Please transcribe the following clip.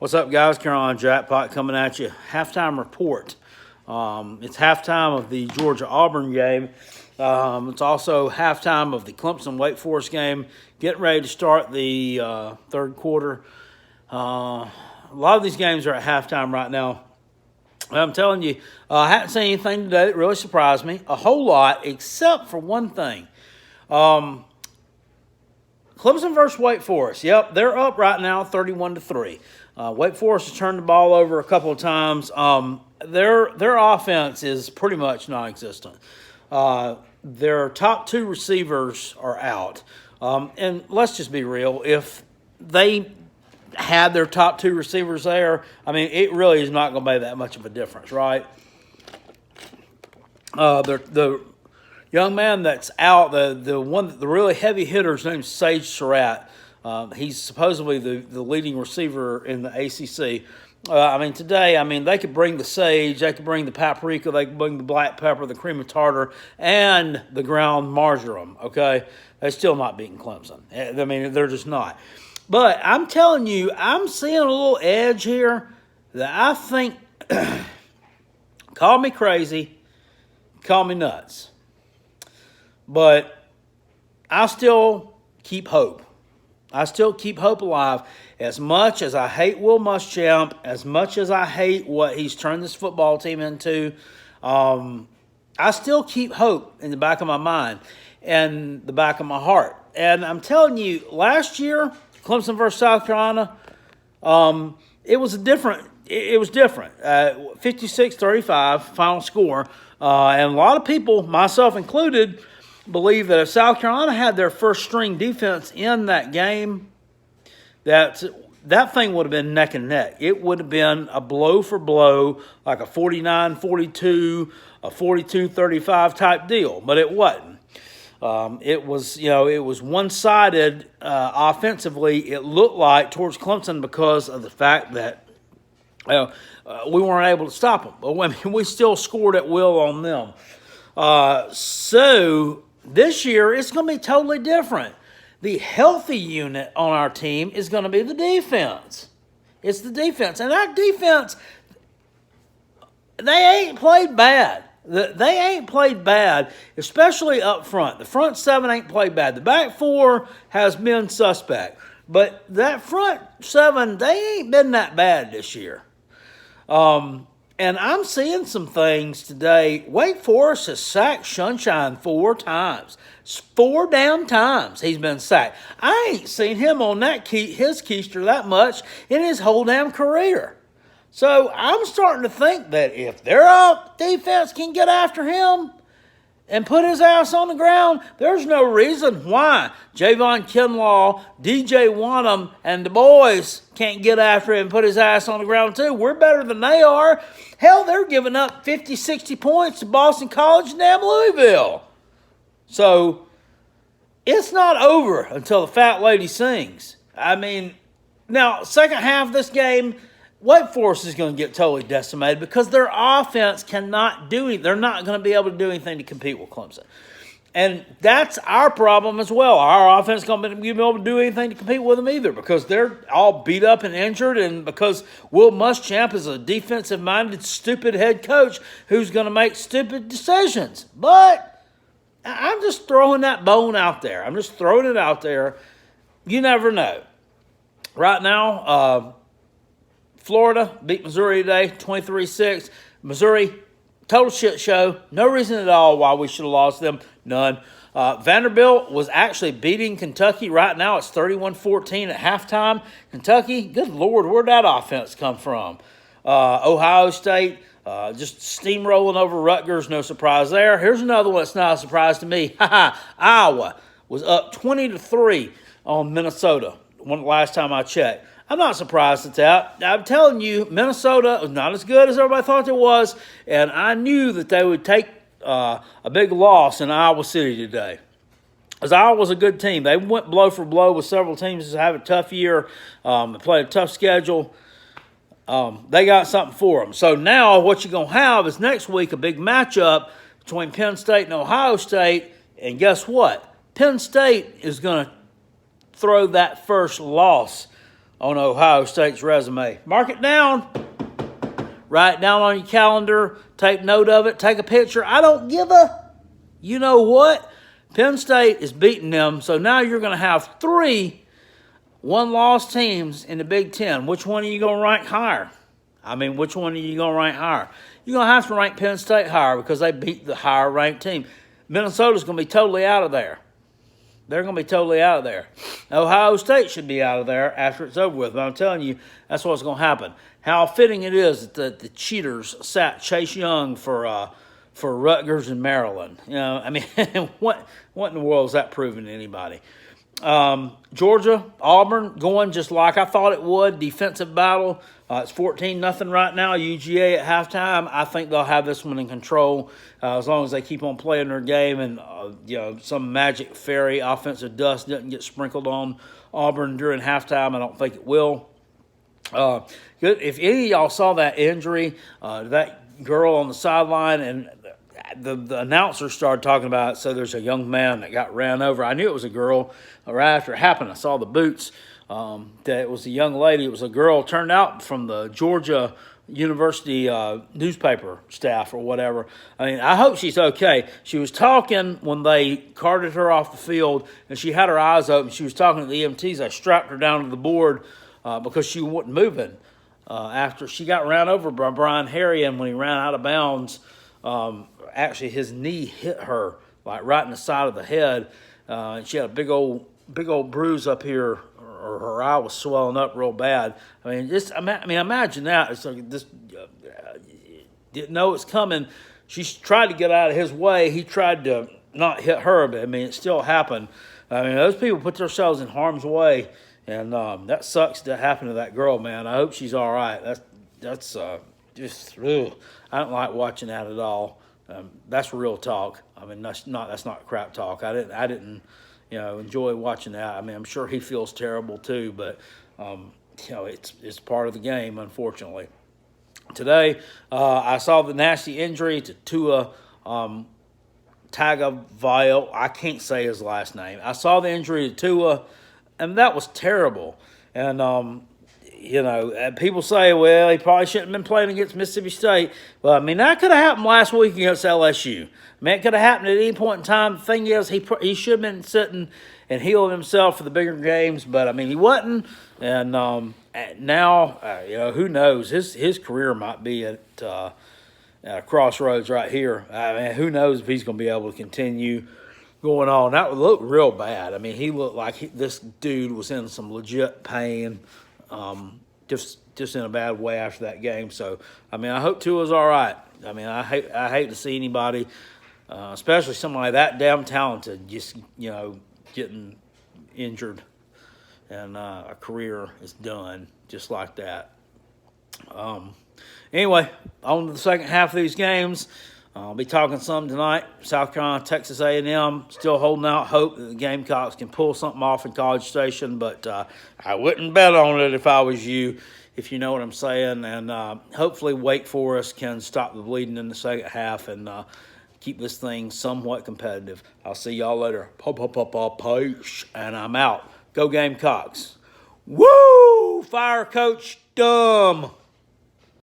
What's up, guys? Carolina Jackpot coming at you. Halftime report. It's halftime of the Georgia-Auburn game. It's also halftime of the Clemson-Wake Forest game. Getting ready to start the third quarter. A lot of these games are at halftime right now. I'm telling you, I haven't seen anything today that really surprised me. A whole lot, except for one thing. Clemson versus Wake Forest. Yep, they're up right now 31-3. Wake Forest has turned the ball over a couple of times. Their offense is pretty much non-existent. Their top two receivers are out. And let's just be real. If they had their top two receivers there, I mean, it really is not going to make that much of a difference, right? The young man that's out, the really heavy hitter, his name's Sage Surratt. He's supposedly the leading receiver in the ACC. Today, they could bring the sage, they could bring the paprika, they could bring the black pepper, the cream of tartar, and the ground marjoram, okay? They're still not beating Clemson. I mean, they're just not. But I'm telling you, I'm seeing a little edge here that I think, call me crazy, call me nuts, but I still keep hope. I still keep hope alive. As much as I hate Will Muschamp, as much as I hate what he's turned this football team into, I still keep hope in the back of my mind and the back of my heart. And I'm telling you, last year, Clemson versus South Carolina, it was different. 56-35 final score. And a lot of people, myself included, believe that if South Carolina had their first string defense in that game, that thing would have been neck and neck. It would have been a blow for blow, like a 49-42, a 42-35 type deal, but it wasn't. It was one-sided offensively. It looked like towards Clemson because of the fact that we weren't able to stop them. But we still scored at will on them. So this year, it's going to be totally different. The healthy unit on our team is going to be the defense. It's the defense. And that defense, they ain't played bad. They ain't played bad, especially up front. The front seven ain't played bad. The back four has been suspect. But that front seven, they ain't been that bad this year. And I'm seeing some things today. Wake Forest has sacked Sunshine 4 times. 4 damn times he's been sacked. I ain't seen him on his keister that much in his whole damn career. So I'm starting to think that if their defense can get after him and put his ass on the ground, there's no reason why Javon Kinlaw, DJ Wanham, and the boys can't get after him and put his ass on the ground too. We're better than they are. Hell, they're giving up 50, 60 points to Boston College and damn Louisville. So it's not over until the fat lady sings. Now, second half of this game, Wake Forest is going to get totally decimated because their offense cannot do it. They're not going to be able to do anything to compete with Clemson. And that's our problem as well. Our offense is going to be able to do anything to compete with them either because they're all beat up and injured and because Will Muschamp is a defensive-minded, stupid head coach who's going to make stupid decisions. But I'm just throwing that bone out there. I'm just throwing it out there. You never know. Right now, Florida beat Missouri today, 23-6. Missouri, total shit show. No reason at all why we should have lost them. None. Vanderbilt was actually beating Kentucky. Right now it's 31-14 at halftime. Kentucky, good Lord, where'd that offense come from? Ohio State, just steamrolling over Rutgers. No surprise there. Here's another one that's not a surprise to me. Iowa was up 20-3 on Minnesota last time I checked. I'm not surprised at that. I'm telling you, Minnesota was not as good as everybody thought it was, and I knew that they would take a big loss in Iowa City today. Because Iowa's a good team. They went blow for blow with several teams that have a tough year. They played a tough schedule. They got something for them. So now what you're going to have is next week a big matchup between Penn State and Ohio State, and guess what? Penn State is going to throw that first loss on Ohio State's resume. Mark it down. Write it down on your calendar. Take note of it. Take a picture. I don't give a you know what. Penn State is beating them, so now you're going to have 3 one-loss teams in the Big Ten. Which one are you going to rank higher? I mean, which one are you going to rank higher? You're going to have to rank Penn State higher because they beat the higher-ranked team. Minnesota's going to be totally out of there. They're going to be totally out of there. Ohio State should be out of there after it's over with. But I'm telling you, that's what's going to happen. How fitting it is that the cheaters sat Chase Young for Rutgers and Maryland. You know, I mean, what in the world is that proving to anybody? Georgia, Auburn, going just like I thought it would. Defensive battle. It's 14-0 right now. UGA at halftime. I think they'll have this one in control as long as they keep on playing their game and some magic fairy offensive dust doesn't get sprinkled on Auburn during halftime. I don't think it will. Good. If any of y'all saw that injury, that girl on the sideline, and the announcer started talking about it, so there's a young man that got ran over. I knew it was a girl right after it happened. I saw the boots. That it was a young lady. It was a girl, turned out from the Georgia University newspaper staff or whatever. I mean, I hope she's okay. She was talking when they carted her off the field, and she had her eyes open. She was talking to the EMTs. They strapped her down to the board because she wasn't moving. After she got ran over by Brian Harry, and when he ran out of bounds, actually his knee hit her like right in the side of the head, and she had a big old bruise up here. Or her eye was swelling up real bad. I mean, imagine that. It's like this didn't know it's coming. She tried to get out of his way. He tried to not hit her, but I mean, it still happened. I mean, those people put themselves in harm's way, and that sucks to happen to that girl, man. I hope she's all right. That's just ugh. I don't like watching that at all. That's real talk. I mean, that's not crap talk. I didn't. Enjoy watching that. I mean, I'm sure he feels terrible too, but it's part of the game, unfortunately. Today, I saw the nasty injury to Tua Tagovailoa. I can't say his last name. I saw the injury to Tua, and that was terrible. And people say, well, he probably shouldn't have been playing against Mississippi State. Well, I mean, that could have happened last week against LSU. I mean, it could have happened at any point in time. The thing is, he should have been sitting and healing himself for the bigger games, but, I mean, he wasn't. And now, who knows? His career might be at a crossroads right here. I mean, who knows if he's going to be able to continue going on. That would look real bad. I mean, he looked like this dude was in some legit pain. Just in a bad way after that game. So, I mean, I hope Tua's all right. I mean, I hate to see anybody, especially somebody that damn talented, just getting injured, and a career is done just like that. Anyway, on to the second half of these games. I'll be talking some tonight. South Carolina, Texas A&M, still holding out hope that the Gamecocks can pull something off in College Station, but I wouldn't bet on it if I was you, if you know what I'm saying. And hopefully Wake Forest can stop the bleeding in the second half and keep this thing somewhat competitive. I'll see y'all later. Peace, and I'm out. Go Gamecocks. Woo! Fire Coach Dumb.